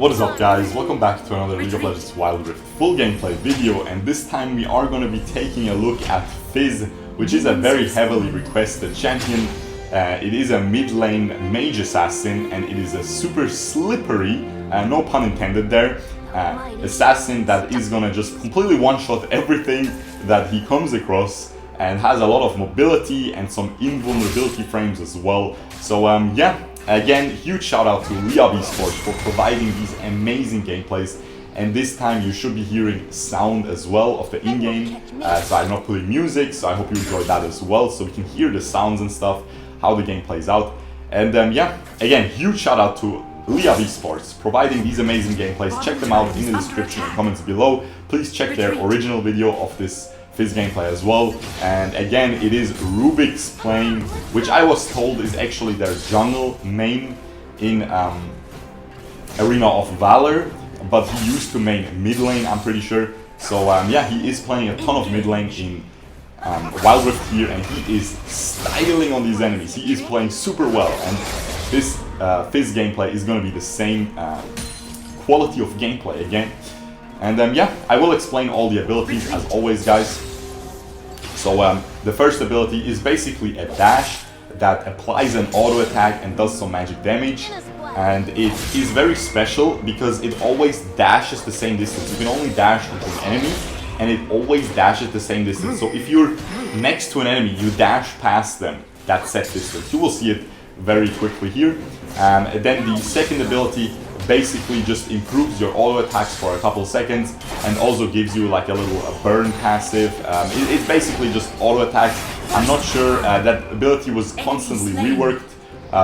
What is up, guys? Welcome back to another League of Legends Wild Rift full gameplay video, and this time we are going to be taking a look at Fizz, which is a very heavily requested champion. It is a mid lane mage assassin, and it is a super slippery, no pun intended there, assassin that is going to just completely one-shot everything that he comes across, and has a lot of mobility and some invulnerability frames as well. So yeah. Again, huge shout out to Liyab Esports for providing these amazing gameplays, and this time you should be hearing sound as well of the in-game, so I'm not putting music, so I hope you enjoyed that as well, so we can hear the sounds and stuff, how the game plays out. And yeah, again, huge shout out to Liyab Esports providing these amazing gameplays. Check them out in the description and comments below. Please check their original video of this Fizz gameplay as well. And again, it is Rubik's playing, which I was told is actually their jungle main in Arena of Valor, but he used to main mid lane, I'm pretty sure. So yeah, he is playing a ton of mid lane in Wild Rift here, and he is styling on these enemies. He is playing super well, and this Fizz gameplay is going to be the same quality of gameplay again. And yeah, I will explain all the abilities as always, guys. So the first ability is basically a dash that applies an auto attack and does some magic damage. And it is very special because it always dashes the same distance. You can only dash into an enemy, and it always dashes the same distance. So if you're next to an enemy, you dash past them that set distance. You will see it very quickly here. And then the second ability basically just improves your auto attacks for a couple seconds, and also gives you like a little burn passive. It's basically just auto attacks. I'm not sure, that ability was constantly reworked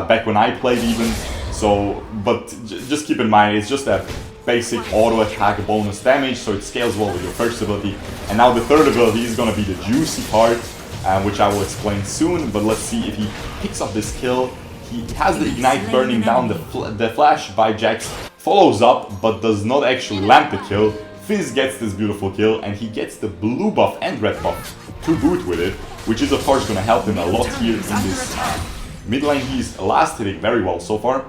back when I played even, so, but just keep in mind, it's just a basic auto attack bonus damage, so it scales well with your first ability. And now the third ability is going to be the juicy part, which I will explain soon, but let's see if he picks up this kill. He has the Ignite burning down, the flash by Jax follows up, but does not actually land the kill. Fizz gets this beautiful kill, and he gets the blue buff and red buff to boot with it, which is of course going to help him a lot here in this mid lane. He's last hitting very well so far,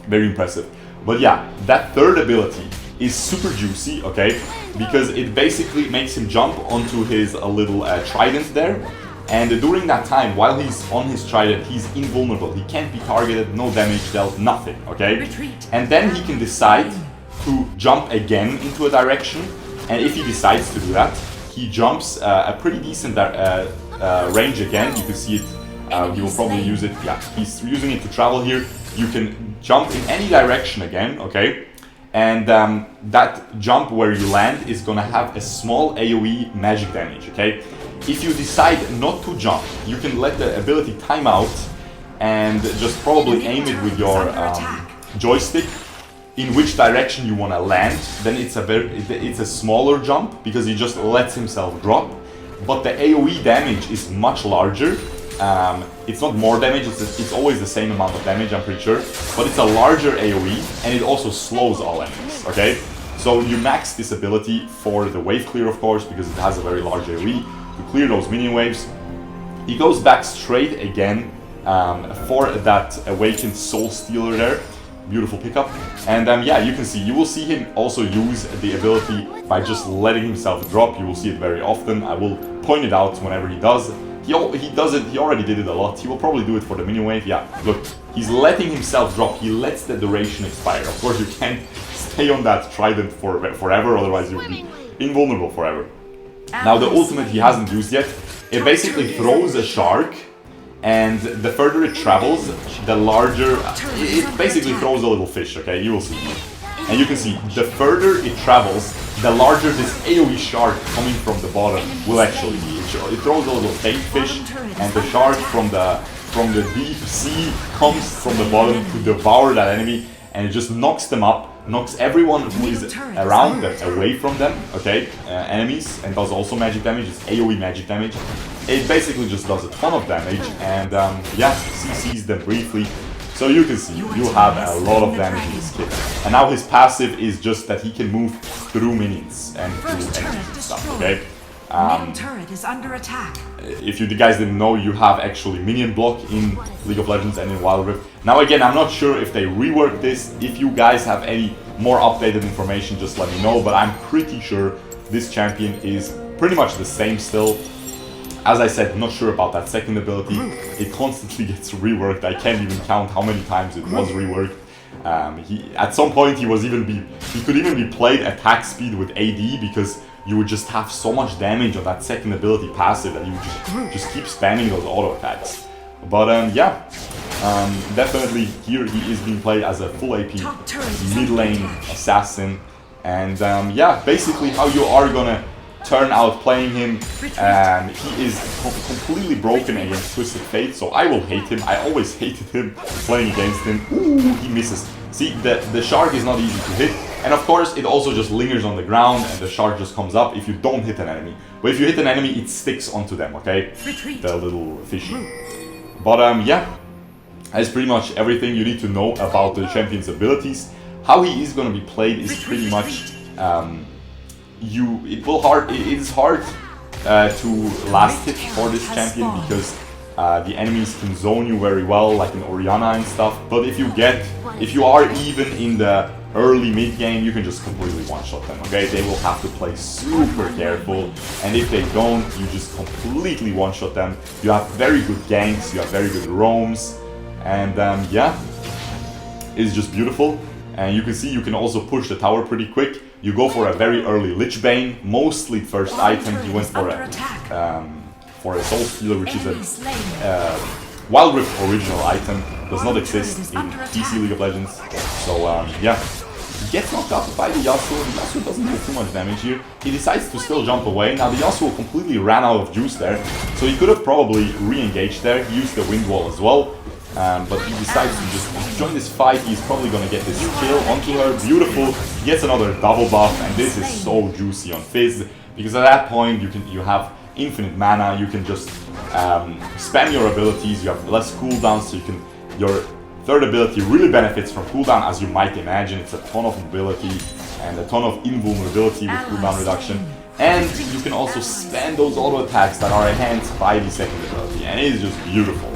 very impressive. But yeah, that third ability is super juicy, okay, because it basically makes him jump onto his little trident there. And during that time, while he's on his trident, he's invulnerable. He can't be targeted, no damage dealt, nothing, okay? And then he can decide to jump again into a direction. And if he decides to do that, he jumps a pretty decent range again. You can see it, he will probably use it, yeah, he's using it to travel here. You can jump in any direction again, okay? And that jump where you land is gonna have a small AOV magic damage, okay? If you decide not to jump, you can let the ability time out and just probably aim it with your joystick in which direction you want to land. Then it's a smaller jump because he just lets himself drop, but the AOE damage is much larger. It's not more damage, it's always the same amount of damage, I'm pretty sure, but it's a larger AOE, and it also slows all enemies, okay? So you max this ability for the wave clear, of course, because it has a very large AOE to clear those minion waves. He goes back straight again for that awakened soul stealer there. Beautiful pickup. And yeah, you will see him also use the ability by just letting himself drop. You will see it very often. I will point it out whenever he does. He already did it a lot. He will probably do it for the minion wave. Yeah, look, he's letting himself drop. He lets the duration expire. Of course, you can't stay on that trident forever, otherwise you'll be invulnerable forever. Now the ultimate he hasn't used yet, it basically throws a shark, and the further it travels, the larger, it basically throws a little fish, okay, you will see. And you can see, the further it travels, the larger this AoE shark coming from the bottom will actually be. It throws a little fake fish, and the shark from the deep sea comes from the bottom to devour that enemy, and it just knocks them up. Knocks everyone who is around them away from them, okay, enemies, and does also magic damage. It's AoE magic damage. It basically just does a ton of damage, and yeah, CCs them briefly. So you can see, you have a lot of damage in this kit. And now his passive is just that he can move through minions and through enemies and stuff, okay? Turret is under attack. If you guys didn't know, you have actually minion block in League of Legends and in Wild Rift. Now again, I'm not sure if they reworked this. If you guys have any more updated information, just let me know. But I'm pretty sure this champion is pretty much the same still. As I said, not sure about that second ability. It constantly gets reworked. I can't even count how many times it was reworked. At some point he could even be played attack speed with AD, because you would just have so much damage on that second ability passive that you would just keep spamming those auto attacks. But yeah, definitely here he is being played as a full AP mid lane assassin. And yeah, basically how you are gonna turn out playing him, he is completely broken against Twisted Fate, so I will hate him. I always hated him playing against him. Ooh, he misses. See, the shark is not easy to hit, and of course it also just lingers on the ground and the shark just comes up if you don't hit an enemy. But if you hit an enemy, it sticks onto them, okay? The little fishy. But yeah, that's pretty much everything you need to know about the champion's abilities. How he is going to be played is pretty much it is hard to last hit for this champion, because the enemies can zone you very well, like in Orianna and stuff. But if you are even in the early mid game, you can just completely one-shot them, okay? They will have to play super careful, and if they don't, you just completely one-shot them. You have very good ganks, you have very good roams, and yeah, it's just beautiful. And you can see you can also push the tower pretty quick. You go for a very early Lich Bane, mostly first item. He went for a Soul Stealer, which is a Wild Rift original item. Does not exist in PC League of Legends. So yeah, he gets knocked out by the Yasuo. The Yasuo doesn't do too much damage here. He decides to still jump away. Now the Yasuo completely ran out of juice there, so he could have probably re-engaged there. He used the Wind Wall as well. But he decides to just join this fight. He's probably gonna get this kill onto her. Beautiful. He gets another double buff, and this is so juicy on Fizz, because at that point you have infinite mana. You can just spam your abilities. You have less cooldowns, so your third ability really benefits from cooldown, as you might imagine. It's a ton of mobility and a ton of invulnerability with cooldown reduction. And you can also spam those auto attacks that are enhanced by the second ability, and it is just beautiful.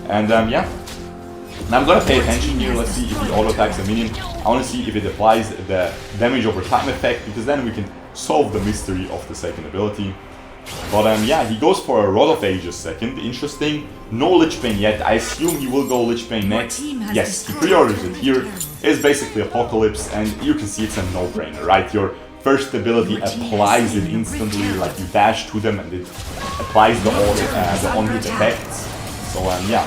And yeah, now I'm gonna pay attention here. Let's see if he auto attacks a minion. I want to see if it applies the damage over time effect, because then we can solve the mystery of the second ability. But yeah, he goes for a Rod of Ages second. Interesting. No Lich Bane yet. I assume he will go Lich Bane next. Yes, he pre-orders it here. It's basically Apocalypse, and you can see it's a no-brainer, right? Your first ability applies it instantly, like you dash to them and it applies the on-hit effects. So yeah,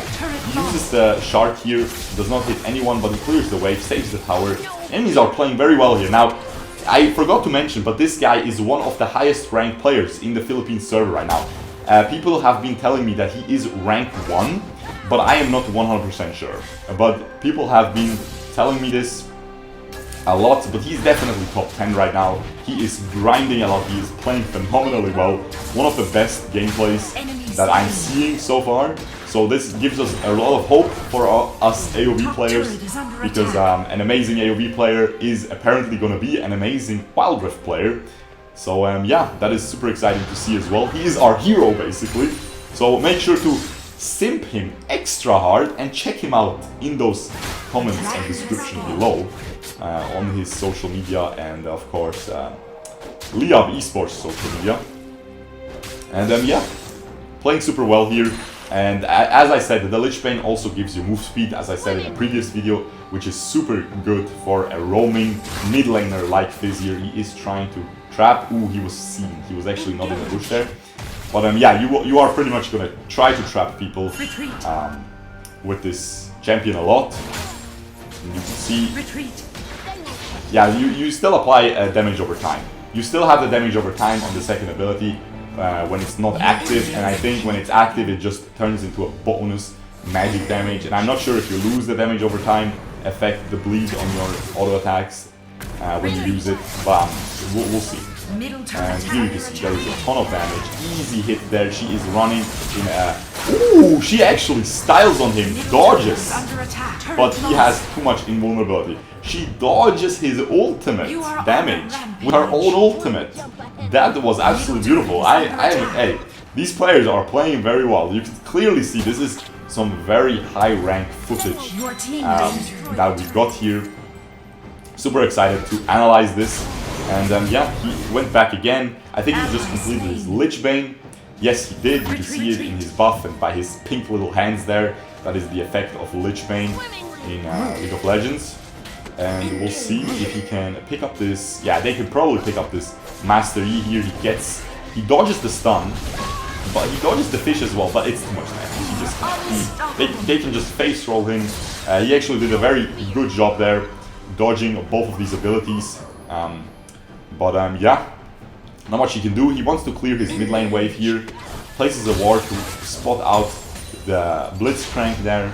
he uses the shark here, does not hit anyone, but he clears the wave, saves the tower. Enemies are playing very well here. Now, I forgot to mention, but this guy is one of the highest ranked players in the Philippines server right now. People have been telling me that he is rank 1, but I am not 100% sure. But people have been telling me this a lot, but he's definitely top 10 right now. He is grinding a lot, he is playing phenomenally well. One of the best gameplays that I'm seeing so far. So this gives us a lot of hope for us AOV players, because an amazing AOV player is apparently going to be an amazing Wild Rift player. So yeah, that is super exciting to see as well. He is our hero basically. So make sure to simp him extra hard and check him out in those comments and description below on his social media, and of course Liyab Esports social media. And yeah, playing super well here. And as I said, the Lich Bane also gives you move speed, as I said in a previous video, which is super good for a roaming mid laner like Fizz here. He is trying to trap. Ooh, he was seen. He was actually not in the bush there. But yeah, you are pretty much gonna try to trap people with this champion a lot. And you can see, yeah, you still apply damage over time. You still have the damage over time on the second ability. When it's not active, and I think when it's active it just turns into a bonus magic damage, and I'm not sure if you lose the damage over time effect, the bleed on your auto attacks when you use it, but we'll see. And here you can see there is a ton of damage, easy hit there. She is running in a... Ooh, she actually styles on him, dodges, but he has too much invulnerability. She dodges his ultimate damage with her own ultimate. That was absolutely beautiful. Hey, these players are playing very well. You can clearly see this is some very high rank footage that we got here. Super excited to analyze this. And yeah, he went back again. I think he just completed his Lich Bane. Yes, he did. You can see it in his buff and by his pink little hands there. That is the effect of Lich Bane in League of Legends. And we'll see if he can pick up this. Yeah, they could probably pick up this Master Yi here. He dodges the stun, but he dodges the fish as well. But it's too much damage. They can just face roll him. He actually did a very good job there, dodging both of these abilities. Yeah, not much he can do. He wants to clear his mid lane wave here. Places a ward to spot out the Blitzcrank there.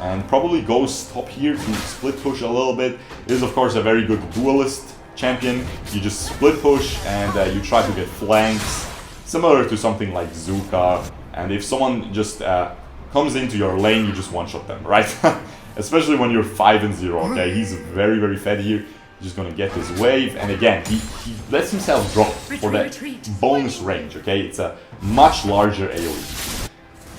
And probably goes top here to split push a little bit. It is of course a very good duelist champion. You just split push and you try to get flanks, similar to something like Zuka. And if someone just comes into your lane, you just one-shot them, right? Especially when you're 5-0, okay? He's very, very fed here. He's just gonna get his wave, and again, he lets himself drop for that bonus range, okay? It's a much larger AoE.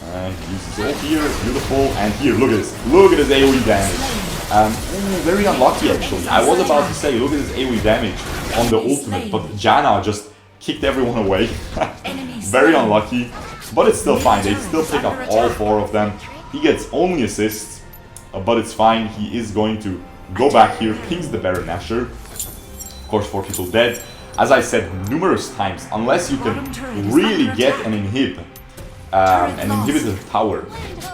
And he uses ult here, beautiful, and here, look at this. Look at his AoE damage. Very unlucky actually. I was about to say, look at his AoE damage on the ultimate, but Janna just kicked everyone away. Very unlucky, but it's still fine. They still pick up all 4 of them. He gets only assists, but it's fine. He is going to go back here, pings the Baron Nashor. Of course, 4 people dead. As I said numerous times, unless you can really get an inhibitor tower,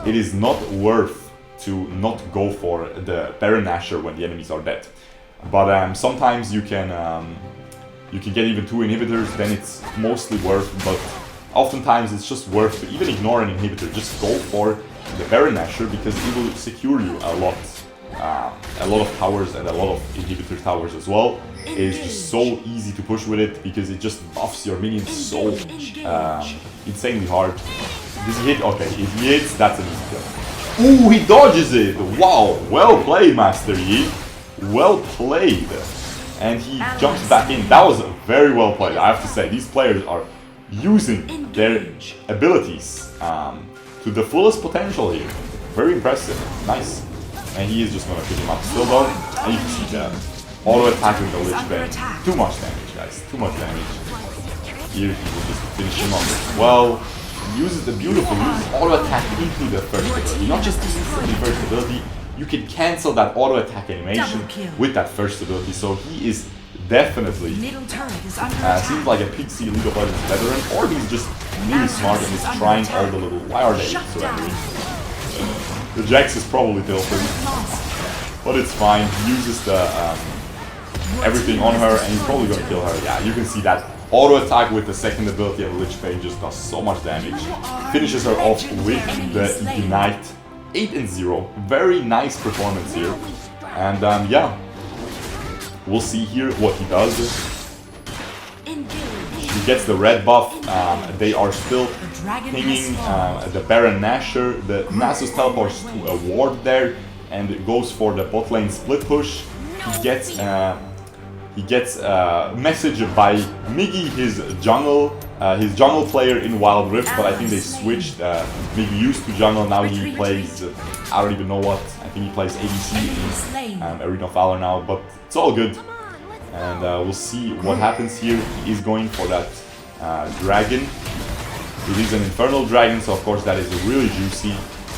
it is not worth to not go for the Baron Nashor when the enemies are dead. But sometimes you can get even 2 inhibitors, then it's mostly worth, but oftentimes it's just worth to even ignore an inhibitor. Just go for the Baron Nashor because it will secure you a lot of towers and a lot of inhibitor towers as well. It's just so easy to push with it because it just buffs your minions so insanely hard. Does he hit? Okay, if he hits, that's an easy kill. Ooh, he dodges it! Wow, well played, Master Yi. Well played. And he jumps back in. That was very well played, I have to say. These players are using their abilities to the fullest potential here. Very impressive. Nice. And he is just gonna pick him up still though. And you can see that auto attack with the Lich Bane. Too much damage, guys. Too much damage. Here he will just finish him off as well. He uses the beautiful auto attack into the first ability. Not just the first ability. You can cancel that auto attack animation with that first ability. So he is definitely seems like a PC League of Legends veteran, or he's just really smart and is trying all the little. Why are they surrendering? The Jax is probably tilted, but it's fine. He uses the everything on her, and he's probably gonna kill her. Yeah, you can see that auto attack with the second ability of Lich Bane just does so much damage. Finishes her off with the Ignite. 8-0. Very nice performance here, and yeah, we'll see here what he does. He gets the red buff. They are still pinging the Baron Nashor. The Nasus teleports to a ward there and it goes for the bot lane split push. He gets a message by Miggy, his jungle player in Wild Rift, but I think they switched. Miggy used to jungle, now he plays, I don't even know what, I think he plays ADC in Arena of Valor now, but it's all good. And we'll see what happens here. He is going for that dragon. It is an infernal dragon, so of course that is really juicy.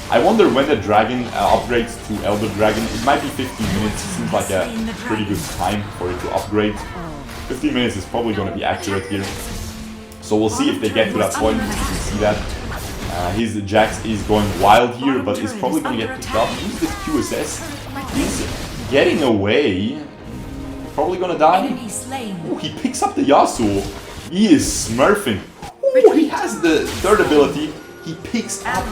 I wonder when the dragon upgrades to Elder Dragon. It might be 15 minutes. It seems like a pretty good time for it to upgrade. 15 minutes is probably going to be accurate here. So we'll see if they get to that point. You can see that his Jax is going wild here, but is probably going to get picked up. Use this QSS. He's getting away. Probably going to die. Ooh, he picks up the Yasuo. He is smurfing. Ooh, he has the third ability. He picks up,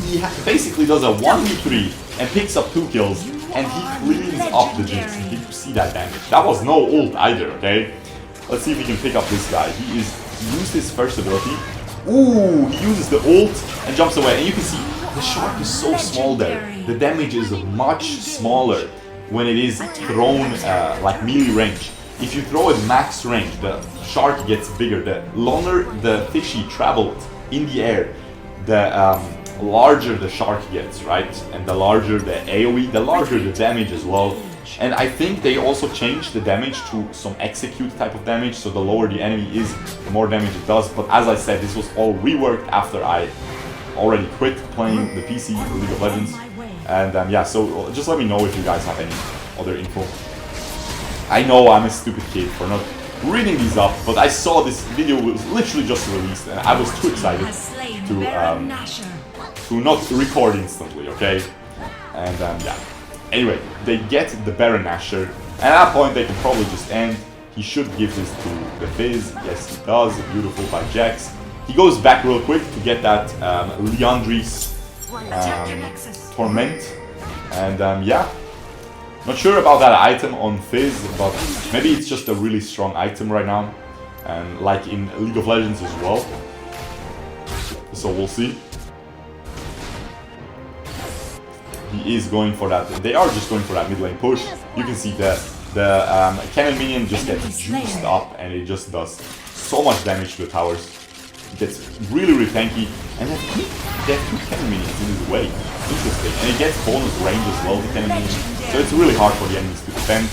he basically does a 1v3 and picks up 2 kills, and he cleans up the Jinx. Did you see that damage? That was no ult either, okay? Let's see if he can pick up this guy. He used his first ability. Ooh, he uses the ult and jumps away. And you can see the shark is so small there. The damage is much smaller when it is thrown like melee range. If you throw at max range, the shark gets bigger. The longer the fishy traveled in the air, the larger the shark gets, right? And the larger the AoE, the larger the damage as well. And I think they also changed the damage to some execute type of damage, so the lower the enemy is, the more damage it does. But as I said, this was all reworked after I already quit playing the PC League of Legends. And yeah, so just let me know if you guys have any other info. I know I'm a stupid kid for not reading these up, but I saw this video was literally just released and I was too excited to not record instantly, okay? And yeah. Anyway, they get the Baron Nashor, and at that point they can probably just end. He should give this to the Fizz. Yes, he does. Beautiful by Jax. He goes back real quick to get that Liandry's Torment. And yeah, not sure about that item on Fizz, but maybe it's just a really strong item right now. And like in League of Legends as well. So we'll see. He is going for that. They are just going for that mid lane push. You can see the cannon minion just gets juiced up and it just does so much damage to the towers. It gets really, really tanky. And then they have 2 cannon minions in his way. Interesting. And it gets bonus range as well, the cannon minion. So it's really hard for the enemies to defend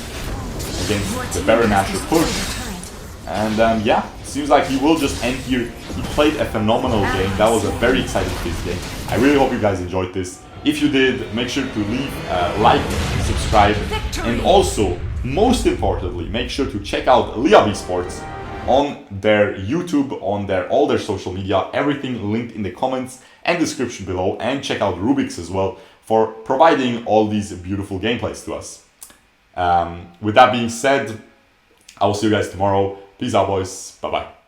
against the Baron Nashor push. And yeah, seems like he will just end here. He played a phenomenal game. That was a very exciting Fizz game. I really hope you guys enjoyed this. If you did, make sure to leave a like, subscribe, and also, most importantly, make sure to check out Liyab Esports on their YouTube, on all their social media, everything linked in the comments and description below, and check out Rubik's as well for providing all these beautiful gameplays to us. With that being said, I will see you guys tomorrow. Peace out, boys. Bye-bye.